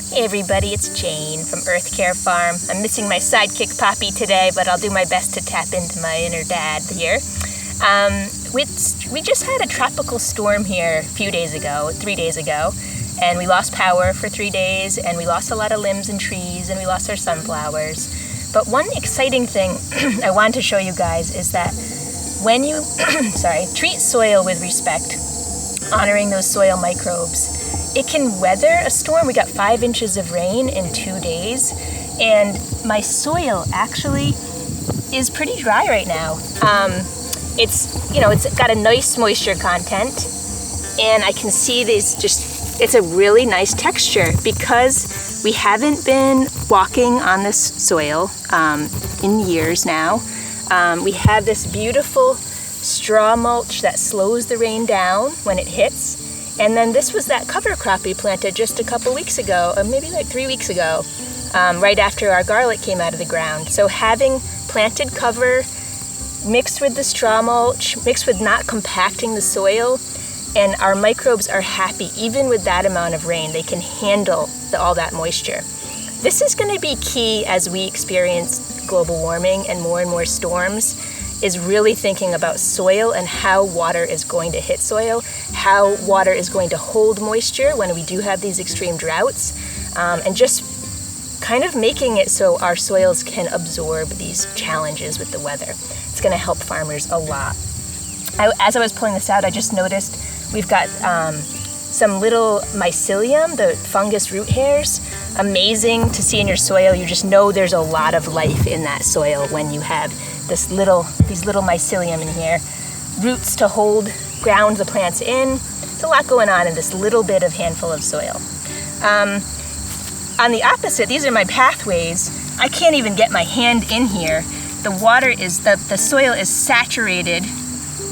Hey everybody, it's Jayne from Earth Care Farm. I'm missing my sidekick Poppy today, but I'll do my best to tap into my inner dad here. We just had a tropical storm here a few days ago, 3 days ago, and we lost power for 3 days, and we lost a lot of limbs and trees, and we lost our sunflowers. But one exciting thing I wanted to show you guys is that when you treat soil with respect, honoring those soil microbes, it can weather a storm. We got 5 inches of rain in 2 days, and my soil actually is pretty dry right now. It's got a nice moisture content, and I can see it's a really nice texture because we haven't been walking on this soil in years now. We have this beautiful straw mulch that slows the rain down when it hits. And then this was that cover crop we planted just a couple weeks ago, or maybe like 3 weeks ago, right after our garlic came out of the ground. So having planted cover mixed with the straw mulch, mixed with not compacting the soil, and our microbes are happy. Even with that amount of rain, they can handle all that moisture. This is going to be key as we experience global warming and more storms, is really thinking about soil and how water is going to hit soil, how water is going to hold moisture when we do have these extreme droughts, and just kind of making it so our soils can absorb these challenges with the weather. It's going to help farmers a lot. As I was pulling this out, I just noticed we've got some little mycelium, the fungus root hairs. Amazing to see in your soil. You just know there's a lot of life in that soil when you have these little mycelium in here. Roots to ground the plants in. There's a lot going on in this little bit of handful of soil. On the opposite, these are my pathways. I can't even get my hand in here. The soil is saturated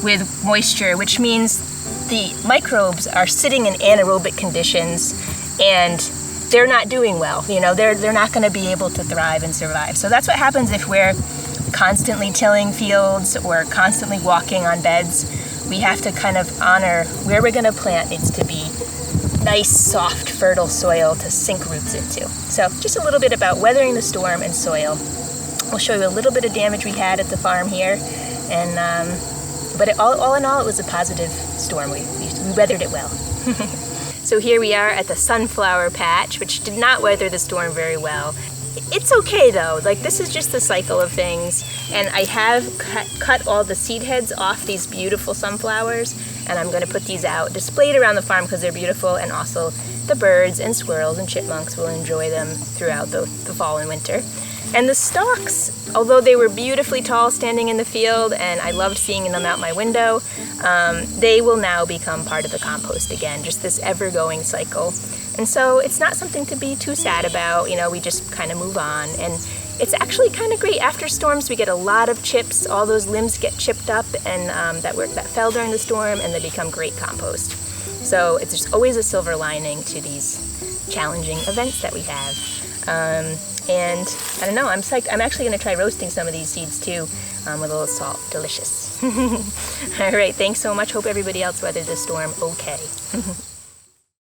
with moisture, which means the microbes are sitting in anaerobic conditions and they're not doing well. They're not going to be able to thrive and survive. So that's what happens if we're constantly tilling fields or constantly walking on beds. We have to kind of honor where we're going to plant. Needs to be nice, soft, fertile soil to sink roots into. So just a little bit about weathering the storm and soil. We'll show you a little bit of damage we had at the farm here, but all in all, it was a positive storm. We weathered it well. So here we are at the sunflower patch, which did not weather the storm very well. It's okay though, this is just the cycle of things, and I have cut all the seed heads off these beautiful sunflowers, and I'm going to put these out, displayed around the farm because they're beautiful, and also the birds and squirrels and chipmunks will enjoy them throughout the fall and winter. And the stalks, although they were beautifully tall standing in the field, and I loved seeing them out my window, they will now become part of the compost again, just this ever-going cycle. And so it's not something to be too sad about, we just kind of move on. And it's actually kind of great. After storms, we get a lot of chips. All those limbs get chipped up and that fell during the storm, and they become great compost. So it's just always a silver lining to these challenging events that we have. And I don't know, I'm psyched. I'm actually going to try roasting some of these seeds too with a little salt. Delicious. All right, thanks so much. Hope everybody else weathered the storm okay.